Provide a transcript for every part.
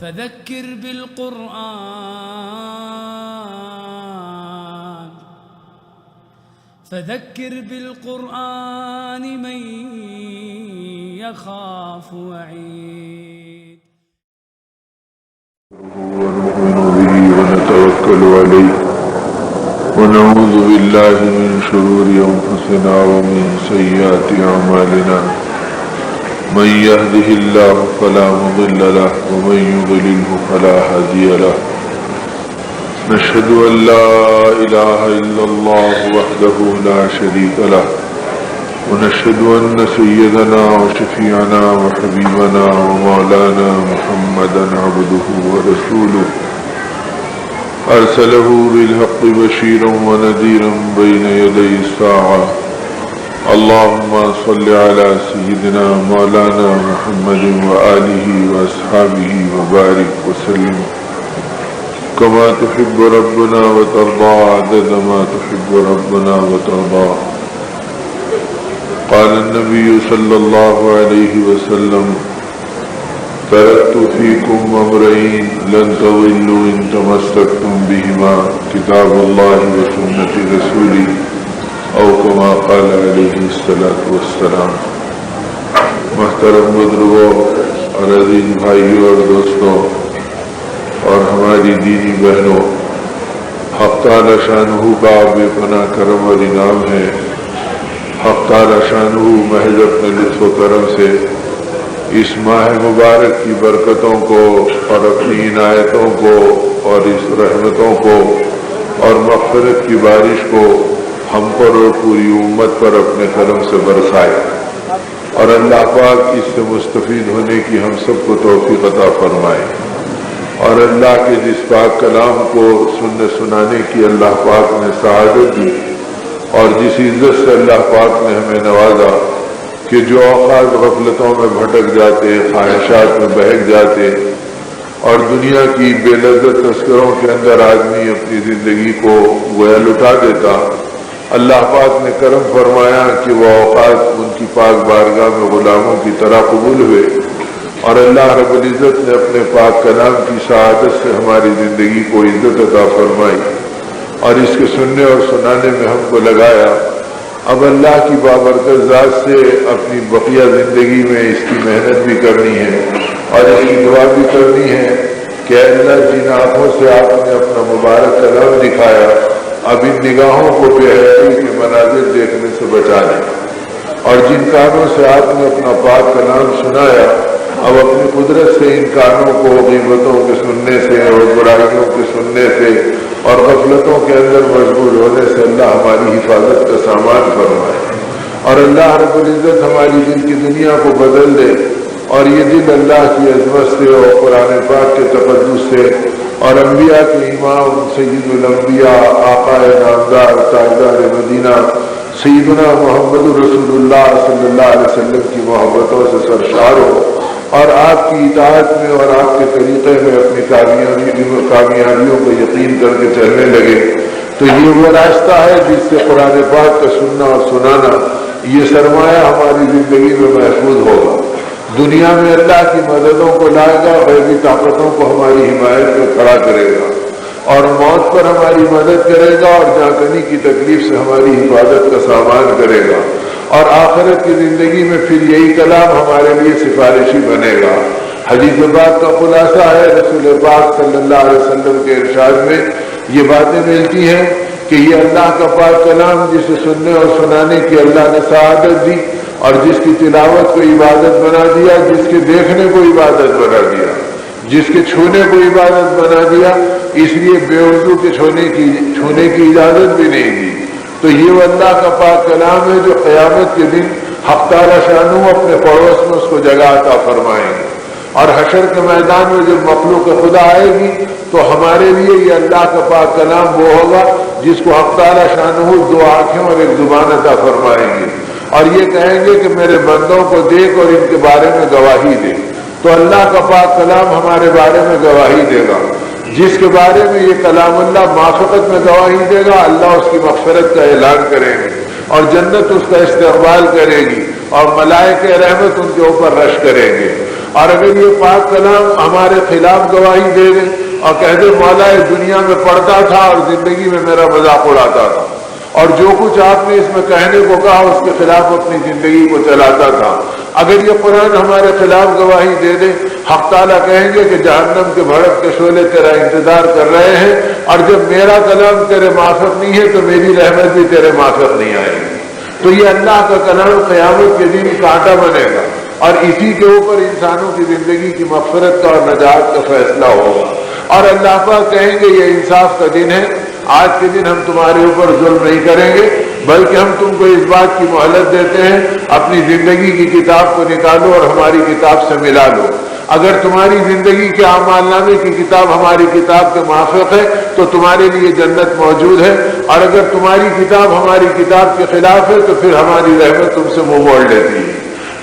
فذكر بالقرآن من يخاف وعيد. ونؤمن به ونتوكل عليه ونعوذ بالله من شرور أنفسنا ومن سيئات أعمالنا من يهده الله فلا مضل له ومن يضلله فلا هادي له. نشهد أن لا إله إلا الله وحده لا شريك له ونشهد أن سيدنا وشفيعنا وحبيبنا ومولانا محمدا عبده ورسوله أرسله بالحق بشيرا ونذيرا بين يدي الساعة. اللهم صل على سيدنا مولانا محمد وآله وأصحابه وبارك وسلم كما تحب ربنا وترضى عدد ما تحب ربنا وترضى. قال النبي صلى الله عليه وسلم: تركت فيكم أمرين لن تضلوا إن تمسكتم بهما كتاب الله وسنة رسوله او كما قال علیہ الصلوۃ والسلام. محترم بزرگوں اور عزیز بھائیوں اور دوستوں اور ہماری دینی بہنوں، حق تعالی شانہ کا بے پناہ کرم اور انعام ہے. حق تعالی شانہ محض اپنے لطف و کرم سے اس ماہ مبارک کی برکتوں کو اور اپنی عنایتوں کو اور اس رحمتوں کو اور مغفرت کی بارش کو ہم پر اور پوری امت پر اپنے کرم سے برسائے، اور اللہ پاک اس سے مستفید ہونے کی ہم سب کو توفیق عطا فرمائے. اور اللہ کے جس پاک کلام کو سننے سنانے کی اللہ پاک نے سعادت دی، اور جس عزت سے اللہ پاک نے ہمیں نوازا کہ جو اوقات غفلتوں میں بھٹک جاتے، خواہشات میں بہک جاتے اور دنیا کی بے لذت تذکروں کے اندر آدمی اپنی زندگی کو گویا لٹا دیتا، اللہ پاک نے کرم فرمایا کہ وہ اوقات ان کی پاک بارگاہ میں غلاموں کی طرح قبول ہوئے، اور اللہ رب العزت نے اپنے پاک کلام کی سعادت سے ہماری زندگی کو عزت عطا فرمائی اور اس کے سننے اور سنانے میں ہم کو لگایا. اب اللہ کی بابرکت ذات سے اپنی بقیہ زندگی میں اس کی محنت بھی کرنی ہے اور اس کی دعا بھی کرنی ہے کہ اللہ جن آنکھوں سے آپ نے اپنا مبارک کلام دکھایا، اب ان نگاہوں کو بے حیائی کے مناظر دیکھنے سے بچا لیں، اور جن کانوں سے آپ نے اپنا پاک کلام سنایا، اب اپنی قدرت سے ان کانوں کو غیبتوں کے سننے سے اور برائیوں کے سننے سے اور غفلتوں کے اندر مشغول ہونے سے اللہ ہماری حفاظت کا سامان فرمائے، اور اللہ رب العزت ہماری دل کی دنیا کو بدل دے، اور یہ دل اللہ کی عظمت سے اور قرآن پاک کے تقدس سے اور انبیاء کے امام سید الانبیاء آقا نامدار تاجدار مدینہ سیدنا محمد رسول اللہ صلی اللہ علیہ وسلم کی محبتوں سے سرشار ہو، اور آپ کی اطاعت میں اور آپ کے طریقے میں اپنی کامیابیوں کو یقین کر کے چلنے لگے. تو یہ وہ راستہ ہے جس سے قرآن پاک کا سننا اور سنانا یہ سرمایہ ہماری زندگی میں محفوظ ہوگا. دنیا میں اللہ کی مددوں کو لائے گا، غیبی طاقتوں کو ہماری حمایت میں کھڑا کرے گا، اور موت پر ہماری مدد کرے گا، اور جانکنی کی تکلیف سے ہماری حفاظت کا سامان کرے گا، اور آخرت کی زندگی میں پھر یہی کلام ہمارے لیے سفارشی بنے گا. حدیث پاک کا خلاصہ ہے رسول پاک صلی اللہ علیہ وسلم کے ارشاد میں یہ باتیں ملتی ہیں کہ یہ اللہ کا پاک کلام جسے سننے اور سنانے کی اللہ نے سعادت دی، اور جس کی تلاوت کو عبادت بنا دیا، جس کے دیکھنے کو عبادت بنا دیا، جس کے چھونے کو عبادت بنا دیا، اس لیے بے وضو کے چھونے کی اجازت بھی نہیں دی. تو یہ اللہ کا پاک کلام ہے جو قیامت کے دن حق تعالی شانہ اپنے پڑوس میں اس کو جگہ عطا فرمائیں گے، اور حشر کے میدان میں جب مخلوق خدا آئے گی تو ہمارے لیے یہ اللہ کا پاک کلام وہ ہوگا جس کو حق تعالی شانہ دو آنکھیں اور ایک زبان عطا فرمائیں گے، اور یہ کہیں گے کہ میرے بندوں کو دیکھ اور ان کے بارے میں گواہی دے. تو اللہ کا پاک کلام ہمارے بارے میں گواہی دے گا. جس کے بارے میں یہ کلام اللہ معافقت میں گواہی دے گا، اللہ اس کی مغفرت کا اعلان کریں گے، اور جنت اس کا استقبال کرے گی، اور ملائکہ رحمت ان کے اوپر رش کریں گے. اور اگر یہ پاک کلام ہمارے خلاف گواہی دے دے اور کہہ دے مولا یہ دنیا میں پڑھتا تھا اور زندگی میں میرا مذاق اڑاتا تھا، اور جو کچھ آپ نے اس میں کہنے کو کہا اس کے خلاف اپنی زندگی کو چلاتا تھا، اگر یہ قرآن ہمارے خلاف گواہی دے دے، حق تعالیٰ کہیں گے کہ جہنم کے بھڑک کے شعلے تیرا انتظار کر رہے ہیں، اور جب میرا کلام تیرے مافق نہیں ہے تو میری رحمت بھی تیرے مافق نہیں آئے گی۔ تو یہ اللہ کا کلام قیامت کے دن کانٹا بنے گا، اور اسی کے اوپر انسانوں کی زندگی کی مغفرت کا اور نجات کا فیصلہ ہوگا، اور اللہ پاک کہیں گے یہ انصاف کا دن ہے، آج کے دن ہم تمہارے اوپر ظلم نہیں کریں گے، بلکہ ہم تم کو اس بات کی مہلت دیتے ہیں اپنی زندگی کی کتاب کو نکالو اور ہماری کتاب سے ملا لو۔ اگر تمہاری زندگی کے اعمال نامے کی کتاب ہماری کتاب کے موافق ہے تو تمہارے لیے جنت موجود ہے، اور اگر تمہاری کتاب ہماری کتاب کے خلاف ہے تو پھر ہماری رحمت تم سے منہ موڑ لیتی ہے۔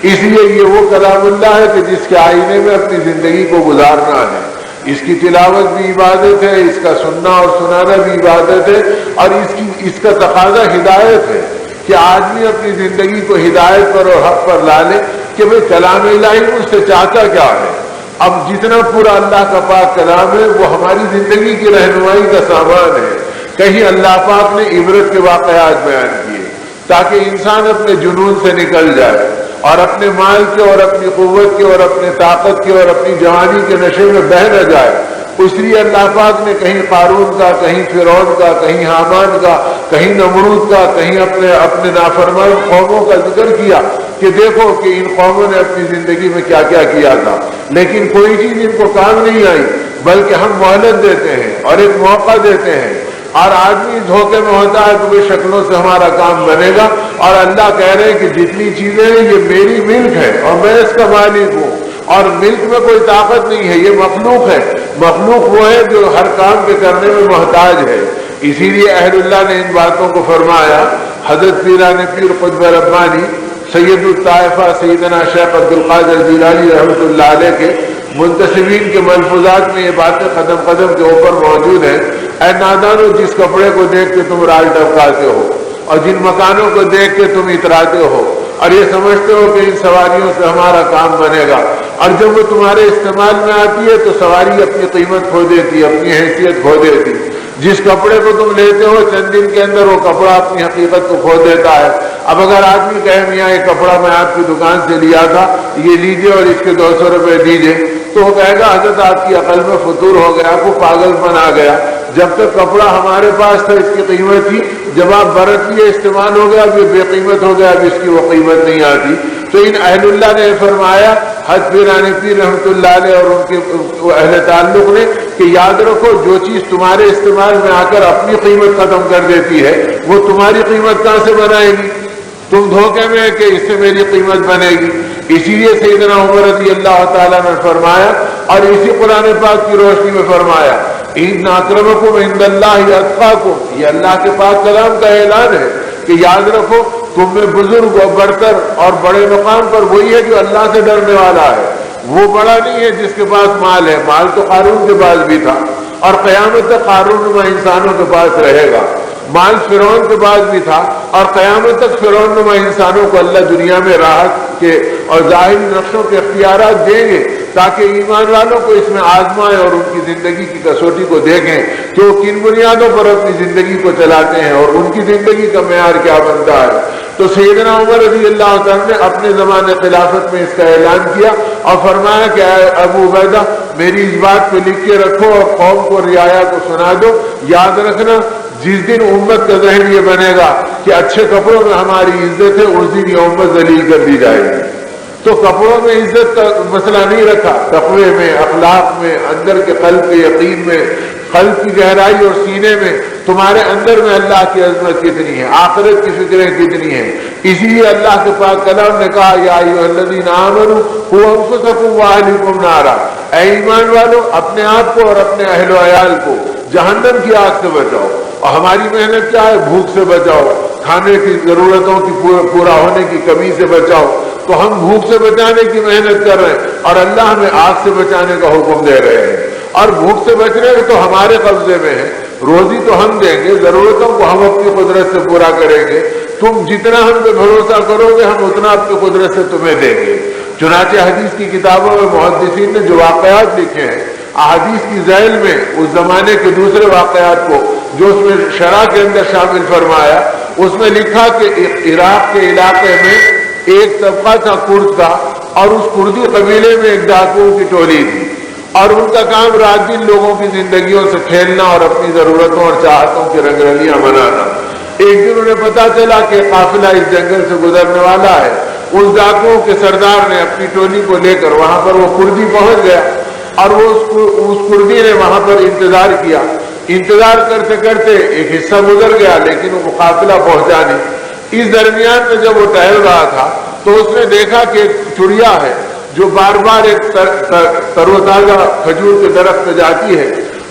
اس لیے یہ وہ کلام اللہ ہے کہ جس کے آئینے میں اپنی زندگی کو گزارنا ہے، اس کی تلاوت بھی عبادت ہے، اس کا سننا اور سنانا بھی عبادت ہے، اور اس کا تقاضا ہدایت ہے کہ آدمی اپنی زندگی کو ہدایت پر اور حق پر لا لے کہ بھئی کلام الہی مجھ سے چاہتا کیا ہے۔ اب جتنا پورا اللہ کا پاک کلام ہے وہ ہماری زندگی کی رہنمائی کا سامان ہے۔ کہیں اللہ پاک نے عبرت کے واقعات بیان کیے تاکہ انسان اپنے جنون سے نکل جائے اور اپنے مال کے اور اپنی قوت کے اور اپنے طاقت کے اور اپنی جوانی کے نشے میں بہہ نہ جائے۔ اس لیے اللہ پاک نے کہیں قارون کا، کہیں فرعون کا، کہیں حامان کا، کہیں نمرود کا، کہیں اپنے نافرمان قوموں کا ذکر کیا کہ دیکھو کہ ان قوموں نے اپنی زندگی میں کیا کیا کیا تھا، لیکن کوئی چیز ان کو کام نہیں آئی، بلکہ ہم مہلت دیتے ہیں اور ایک موقع دیتے ہیں، اور آدمی دھوکے میں ہوتا ہے کہ وہ شکلوں سے ہمارا کام بنے گا، اور اللہ کہہ رہے ہیں کہ جتنی چیزیں ہیں یہ میری ملک ہے اور میں اس کا مالک ہوں، اور ملک میں کوئی طاقت نہیں ہے، یہ مخلوق ہے۔ مخلوق وہ ہے جو ہر کام کے کرنے میں محتاج ہے۔ اسی لیے اہل اللہ نے ان باتوں کو فرمایا۔ حضرت پیران پیر قطب ربانی سید الطائفہ سیدنا شیخ عبد القادر جیلانی رحمۃ اللہ علیہ کے منتسبین کے ملفوظات میں یہ باتیں قدم قدم کے اوپر موجود ہیں۔ اے نادانو، جس کپڑے کو دیکھ کے تم رال ٹپکاتے ہو اور جن مکانوں کو دیکھ کے تم اتراتے ہو اور یہ سمجھتے ہو کہ ان سواریوں سے ہمارا کام بنے گا، اور جب وہ تمہارے استعمال میں آتی ہے تو سواری اپنی قیمت کھو دیتی، اپنی حیثیت کھو دیتی۔ جس کپڑے کو تم لیتے ہو چند دن کے اندر وہ کپڑا اپنی حقیقت کو کھو دیتا ہے۔ اب اگر آدمی کہے میاں یہ کپڑا میں آپ کی دکان سے لیا تھا، یہ لیجئے اور اس کے 200 روپے دیجئے، تو وہ کہے گا حضرت آپ کی عقل میں فطور ہو گیا، آپ کو پاگل پن آ گیا، جب تک کپڑا ہمارے پاس تھا اس کی قیمت تھی، جب آپ برت لیے استعمال ہو گیا اب یہ بے قیمت ہو گیا، اب اس کی وہ قیمت نہیں آتی۔ تو ان اہل اللہ نے فرمایا، حضرت پیران پیر رحمۃ اللہ علیہ اور ان کے اہل تعلق نے، کہ یاد رکھو جو چیز تمہارے استعمال میں آ کر اپنی قیمت ختم کر دیتی ہے وہ تمہاری قیمت کہاں سے بنائے گی؟ تم دھوکے میں ہے کہ اس سے میری قیمت بنے گی۔ اسی لیے سیدنا عمر رضی اللہ تعالیٰ نے فرمایا، اور اسی قرآن پاک کی روشنی میں فرمایا، ان اکرمکم عند اللہ اتقاکم، یہ اللہ کے پاک کلام کا اعلان ہے کہ یاد رکھو تم میں بزرگ اور برتر اور بڑے مقام پر وہی ہے جو اللہ سے ڈرنے والا ہے۔ وہ بڑا نہیں ہے جس کے پاس مال ہے، مال تو قارون کے پاس بھی تھا اور قیامت تک قارون نما انسانوں کے پاس رہے گا، مال فرعون کے پاس بھی تھا اور قیامت تک فرعون نما انسانوں کو اللہ دنیا میں راحت کے اور ظاہری نقشوں کے اختیارات دیں گے تاکہ ایمان والوں کو اس میں آزمائیں اور ان کی زندگی کی کسوٹی کو دیکھیں کہ وہ کن بنیادوں پر اپنی زندگی کو چلاتے ہیں اور ان کی زندگی کا معیار کیا بنتا ہے۔ تو سیدنا عمر رضی اللہ عنہ نے اپنے زمانے خلافت میں اس کا اعلان کیا اور فرمایا کہ اے ابو عبیدہ میری اس بات پہ لکھ کے رکھو اور قوم کو رعایا کو سنا دو، یاد رکھنا جس دن امت کا ذہن یہ بنے گا کہ اچھے کپڑوں میں ہماری عزت ہے، اس دن یہ امت ذلیل کر دی جائے گی۔ تو کپڑوں میں عزت کا مسئلہ نہیں رکھا، تقوی میں، اخلاق میں، اندر کے قلب کے یقین میں، قلب کی گہرائی اور سینے میں تمہارے اندر میں اللہ کی عظمت کتنی ہے، آخرت کی فکریں کتنی ہیں۔ اسی لیے اللہ کے پاک کلام نے کہا یا ایھا الذین آمنوا قوا انفسکم واہلیکم نارا، اے ایمان والو اپنے آپ کو اور اپنے اہل و عیال کو جہنم کی آگ سے بچاؤ۔ اور ہماری محنت کیا ہے؟ بھوک سے بچاؤ، کھانے کی ضرورتوں کی پورا ہونے کی کمی سے بچاؤ۔ تو ہم بھوک سے بچانے کی محنت کر رہے ہیں اور اللہ ہمیں آگ سے بچانے کا حکم دے رہے ہیں، اور بھوک سے بچنے تو ہمارے قبضے میں ہے، روزی تو ہم دیں گے، ضرورتوں کو ہم اپنی قدرت سے پورا کریں گے، تم جتنا ہم پہ بھروسہ کرو گے ہم اتنا اپنی قدرت سے تمہیں دیں گے۔ چنانچہ حدیث کی کتابوں میں محدثین نے جو واقعات لکھے ہیں احادیث کی ذیل میں اس زمانے کے دوسرے واقعات کو جو اس میں شرح کے اندر شامل فرمایا، اس میں لکھا کہ عراق کے علاقے میں ایک طبقہ تھا کرد کا، اور اس کردی قبیلے میں ایک ڈاکوؤں کی ٹولی تھی، اور ان کا کام رات دن لوگوں کی زندگیوں سے کھیلنا اور اپنی ضرورتوں اور چاہتوں کی رنگرلیاں بنانا۔ ایک دن انہیں پتا چلا کہ قافلہ اس جنگل سے گزرنے والا ہے۔ اس ڈاکوؤں کے سردار نے اپنی ٹولی کو لے کر وہاں پر وہ کردی پہنچ گیا، اور اس کردی نے وہاں پر انتظار کیا۔ انتظار کرتے کرتے ایک حصہ گزر گیا، لیکن وہ قافلہ پہنچا نہیں۔ اس درمیان میں جب وہ ٹہل رہا تھا تو اس نے دیکھا کہ ایک چڑیا ہے جو بار بار ایک تر و تازہ کھجور کے درخت پہ جاتی ہے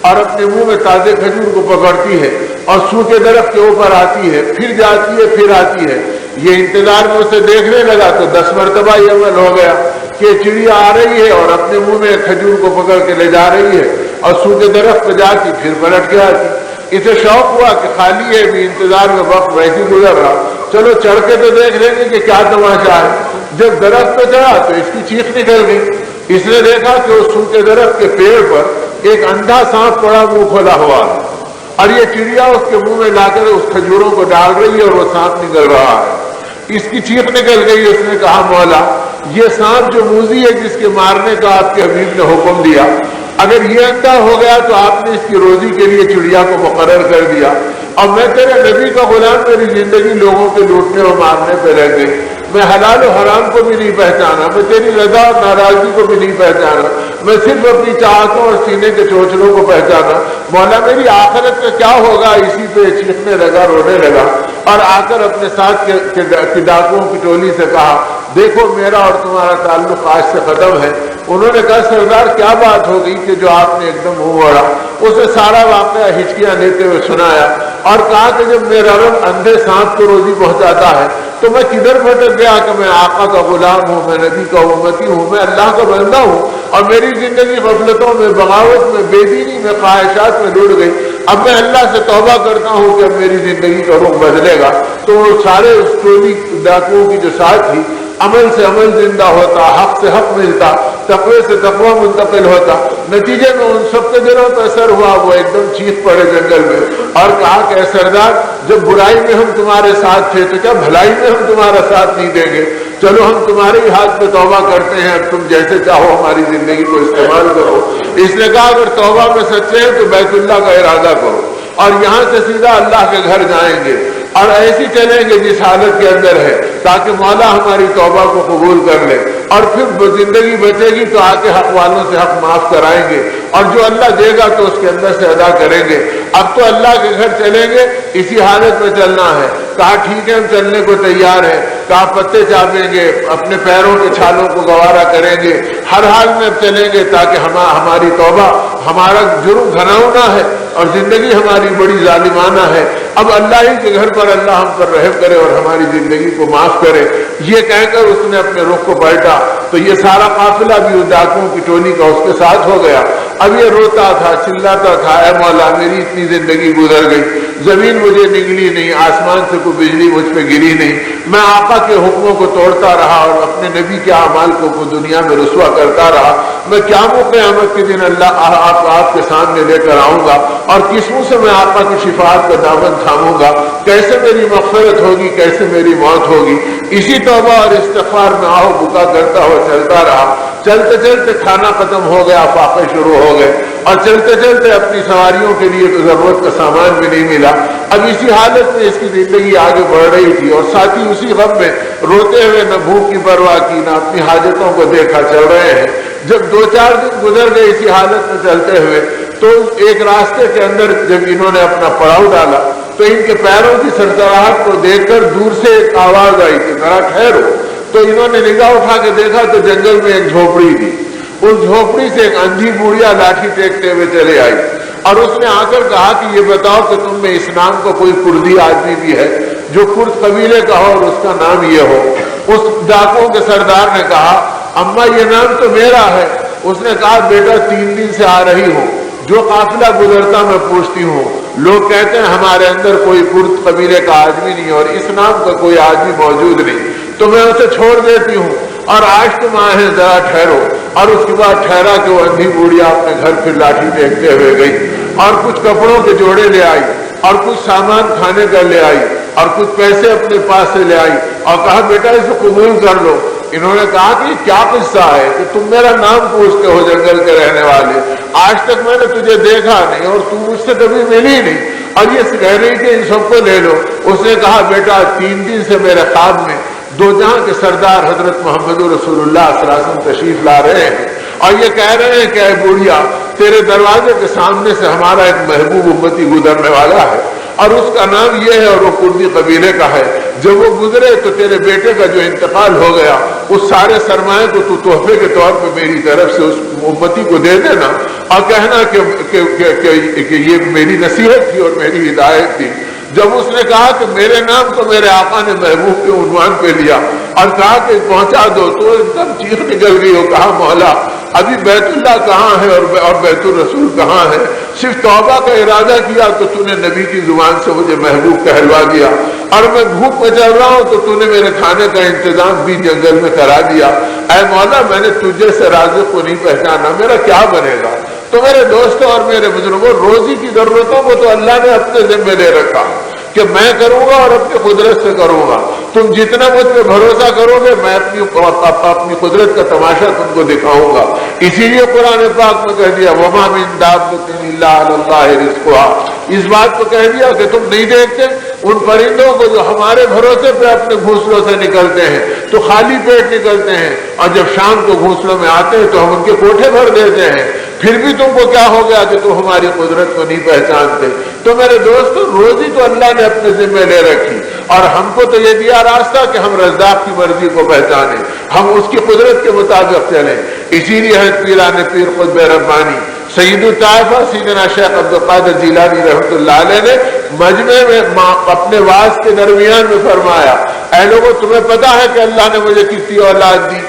اور اپنے منہ میں تازے کھجور کو پکڑتی ہے اور سوکھے درخت کے اوپر آتی ہے، پھر جاتی ہے، پھر آتی ہے۔ یہ انتظار میں اسے دیکھنے لگا تو 10 مرتبہ یہ عمل ہو گیا کہ چڑیا آ رہی ہے اور اپنے منہ میں کھجور کو پکڑ کے لے جا رہی ہے اور سوکھے درخت پہ جاتی، پھر پلٹ کے آتی۔ اسے شوق ہوا کہ خالی ہے بھی انتظار میں وقت ویسے گزر رہا، چلو چڑھ کے تو دیکھ لیں گے کہ کیا تماشا ہے۔ جب درخت پہ چڑھا تو اس کی چیخ نکل گئی۔ اس نے دیکھا کہ اس سوکھے درخت کے پیڑ پر ایک اندھا سانپ پڑا منہ کھولا ہوا ہے، اور یہ چڑیا اس کے منہ میں لا کر اس کھجوروں کو ڈال رہی ہے اور وہ سانپ نکل رہا ہے۔ اس کی چیخ نکل گئی۔ اس نے کہا مولا، یہ سانپ جو موذی ہے جس کے مارنے کا آپ کے حبیب نے حکم دیا، اگر یہ اندھا ہو گیا تو آپ نے اس کی روزی کے لیے چڑیا کو مقرر کر دیا، اور میں تیرے نبی کا غلام، میری زندگی لوگوں کے لوٹنے اور مارنے پہ رہ گئی، میں حلال و حرام کو بھی نہیں پہچانا، میں تیری رضا اور ناراضگی کو بھی نہیں پہچانا، میں صرف اپنی چاہتوں اور سینے کے چوچلوں کو پہچانا۔ مولا میری آخرت کا کیا ہوگا؟ اسی پہ چیخنے لگا، رونے لگا، اور آ کر اپنے ساتھ کے ڈاکوؤں کی ٹولی سے کہا دیکھو میرا اور تمہارا تعلق آج سے ختم ہے۔ انہوں نے کہا سردار کیا بات ہو گئی کہ جو آپ نے ایک دم منہ موڑا؟ اسے سارا واقعہ ہچکیاں لیتے ہوئے سنایا اور کہا کہ جب میرا رب اندھے سانپ کو روزی پہنچاتا ہے تو میں کدھر بھٹک گیا کہ میں آقا کا غلام ہوں، میں نبی کا امتی ہوں، میں اللہ کا بندہ ہوں، اور میری زندگی غفلتوں میں، بغاوت میں، بے دینی میں، خواہشات میں لوٹ گئی۔ اب میں اللہ سے توبہ کرتا ہوں کہ اب میری زندگی کا رخ بدلے گا۔ تو وہ سارے اس ٹولی ڈاکوؤں کی جو ساتھ تھی، عمل سے عمل زندہ ہوتا، حق سے حق ملتا، تقوی سے تقوی منتقل ہوتا۔ نتیجے میں ان سب کے دلوں پہ اثر ہوا، وہ ایک دم چیخ پڑے جنگل میں اور کہا کہ اے سردار، جب برائی میں ہم تمہارے ساتھ تھے تو کیا بھلائی میں ہم تمہارا ساتھ نہیں دیں گے؟ چلو ہم تمہارے ہی ہاتھ پہ توبہ کرتے ہیں، اب تم جیسے چاہو ہماری زندگی کو استعمال کرو۔ اس نے کہا اگر توبہ میں سچے ہیں تو بیت اللہ کا ارادہ کرو، اور یہاں سے سیدھا اللہ کے گھر جائیں گے اور ایسی چلیں گے جس حالت کے اندر ہے، تاکہ مولا ہماری توبہ کو قبول کر لے، اور پھر زندگی بچے گی تو آ کے حق والوں سے حق معاف کرائیں گے، اور جو اللہ دے گا تو اس کے اندر سے ادا کریں گے۔ اب تو اللہ کے گھر چلیں گے، اسی حالت میں چلنا ہے۔ کہا ٹھیک ہے ہم چلنے کو تیار ہیں۔ کہا پتے چاپیں گے، اپنے پیروں کے چھالوں کو گوارا کریں گے، ہر حال میں اب چلیں گے تاکہ ہماری توبہ، ہمارا جرم گھناؤنا ہے اور زندگی ہماری بڑی ظالمانہ ہے، اب اللہ ہی کے گھر پر اللہ ہم پر رحم کرے اور ہماری زندگی کو معاف کرے۔ یہ کہہ کر اس نے اپنے رخ کو پلٹا تو یہ سارا قافلہ بھی اس ڈاکوؤں کی ٹولی کا اس کے ساتھ ہو گیا۔ اب یہ روتا تھا، چلاتا تھا، اے مولا میری اتنی زندگی گزر گئی، زمین مجھے نگلی نہیں، آسمان سے کوئی بجلی مجھ پہ گری نہیں، میں آقا کے حکموں کو توڑتا رہا اور اپنے نبی کے اعمال کو دنیا میں رسوا کرتا رہا۔ میں کیا قیامت کے دن اللہ آپ کے سامنے لے کر آؤں گا، اور کس منہ سے میں آقا کی شفاعت کا دامن تھاموں گا؟ کیسے میری مغفرت ہوگی، کیسے میری موت ہوگی؟ اسی توبہ اور استغفار میں آہو بکا کرتا ہوا چلتا رہا۔ چلتے چلتے کھانا ختم ہو گیا، فاقے شروع ہو گئے، اور چلتے چلتے اپنی سواریوں کے لیے ضرورت کا سامان بھی نہیں ملا۔ اب اسی حالت میں اس کی زندگی آگے بڑھ رہی تھی، اور ساتھی اسی غم میں روتے ہوئے نہ بھوک کی پرواہ کی، نہ اپنی حاجتوں کو دیکھا، چل رہے ہیں۔ جب 2-4 دن گزر گئے اسی حالت میں چلتے ہوئے، تو ایک راستے کے اندر جب انہوں نے اپنا پڑاؤ ڈالا تو ان کے پیروں کی سرسراہٹ کو دیکھ کر دور سے ایک آواز آئی کہ ذرا ٹھہرو۔ تو انہوں نے نگاہ اٹھا کے دیکھا تو جنگل میں ایک جھوپڑی تھی۔ اس جھوپڑی سے ایک اندھی بوڑھیا لاٹھی ٹیکتے ہوئے چلے آئی، اور اس نے آ کر کہا کہ یہ بتاؤ کہ تم میں اس نام کا کوئی کردی آدمی بھی ہے جو کرد قبیلے کا ہو اور اس کا نام یہ ہو؟ اس ڈاکوؤں کے سردار نے کہا اماں یہ نام تو میرا ہے۔ اس نے کہا بیٹا 3 دن سے آ رہی ہوں، جو قافلہ گزرتا میں پوچھتی ہوں، لوگ کہتے ہیں ہمارے اندر کوئی کرد قبیلے کا آدمی نہیں اور اس نام کا کوئی آدمی موجود نہیں، تو میں اسے چھوڑ دیتی ہوں۔ اور آج تم آئے ہیں ذرا ٹھہرو. اور اس کے بعد ٹھہرا کہ وہ اندھی بوڑھیا اپنے گھر پھر لاٹھی ٹیکتے ہوئے گئی اور کچھ کپڑوں کے جوڑے لے آئی اور کچھ سامان کھانے کا لے آئی اور کچھ پیسے اپنے پاس سے لے آئی اور کہا بیٹا اسے قبول کر لو. انہوں نے کہا کہ کیا قصہ ہے کہ تم میرا نام پوچھتے ہو جنگل کے رہنے والے, آج تک میں نے تجھے دیکھا نہیں اور تم مجھ سے کبھی ملی نہیں اور یہ کہہ رہی کہ ان سب کو لے لو. اس نے کہا بیٹا 3 دن سے میرے خواب میں دو جہاں کے سردار حضرت محمد رسول اللہ صلی اللہ علیہ وسلم تشریف لا رہے ہیں اور یہ کہہ رہے ہیں کہ اے بوڑھیا تیرے دروازے کے سامنے سے ہمارا ایک محبوب امتی گزرنے والا ہے اور اس کا نام یہ ہے اور وہ کردی قبیلے کا ہے. جب وہ گزرے تو تیرے بیٹے کا جو انتقال ہو گیا اس سارے سرمایہ کو تو تحفے کے طور پہ میری طرف سے اس امتی کو دے دینا اور کہنا کہ یہ میری نصیحت تھی اور میری ہدایت تھی. جب اس نے کہا کہ میرے نام تو میرے آقا نے محبوب کے عنوان پہ لیا اور کہا کہ پہنچا دو, تو ایک دم چیخ نکل گئی اور کہا مولا ابھی بیت اللہ کہاں ہے اور بیت الرسول کہاں ہے؟ صرف توبہ کا ارادہ کیا تو تو نے نبی کی زبان سے مجھے محبوب کہلوا دیا اور میں بھوک میں چل رہا ہوں تو تو نے میرے کھانے کا انتظام بھی جنگل میں کرا دیا. اے مولا میں نے تجھے سے رازق کو نہیں پہچانا, میرا کیا بنے گا؟ تو میرے دوستوں اور میرے بزرگوں روزی کی ضرورتوں کو تو اللہ نے اپنے ذمہ لے رکھا کہ میں کروں گا اور اپنی قدرت سے کروں گا. تم جتنا مجھ پہ بھروسہ کرو گے میں اپنی قدرت کا تماشا تم کو دکھاؤں گا. اسی لیے قرآن پاک میں کہہ دیا وما من دابۃ الا علی اللہ رزقها, اس بات کو کہہ دیا کہ تم نہیں دیکھتے ان پرندوں کو جو ہمارے بھروسے پہ اپنے گھونسلوں سے نکلتے ہیں تو خالی پیٹ نکلتے ہیں اور جب شام کو گھونسلوں میں آتے ہیں تو ہم ان کے کوٹھے بھر دیتے ہیں, پھر بھی تم کو کیا ہو گیا کہ تم ہماری قدرت کو نہیں پہچانتے. تو میرے دوستو روزی تو اللہ نے اپنے ذمہ لے رکھی اور ہم کو تو یہ دیا راستہ کہ ہم رزاق کی مرضی کو پہچانیں, ہم اس کی قدرت کے مطابق چلیں. اسی لیے ہے پیران پیر قطب ربانی سید الطائفہ سیدنا شیخ عبدالقادر جیلانی رحمۃ اللہ علیہ نے مجمع میں اپنے واعظ کے درمیان میں فرمایا اے لوگوں تمہیں پتا ہے کہ اللہ نے مجھے کتنی اولاد دی؟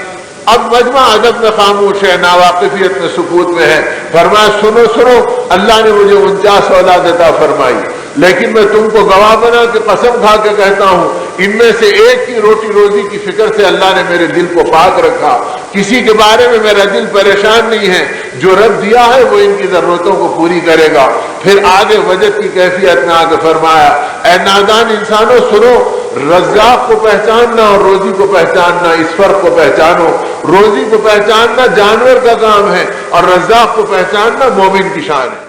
اب مجمع ادب میں خاموش ہے, ناواقفیت میں سکوت میں ہے. فرمایا سنو سنو اللہ نے مجھے 49 اولاد عطا فرمائی, لیکن میں تم کو گواہ بنا کے قسم کھا کے کہتا ہوں ان میں سے ایک کی روٹی روزی کی فکر سے اللہ نے میرے دل کو پاک رکھا, کسی کے بارے میں میرا دل پریشان نہیں ہے. جو رب دیا ہے وہ ان کی ضرورتوں کو پوری کرے گا. پھر آگے وجد کی کیفیت میں آگے فرمایا اے نادان انسانوں سنو, رزاق کو پہچاننا اور روزی کو پہچاننا اس فرق کو پہچانو. روزی کو پہچاننا جانور کا کام ہے اور رزاق کو پہچاننا مومن کی شان ہے.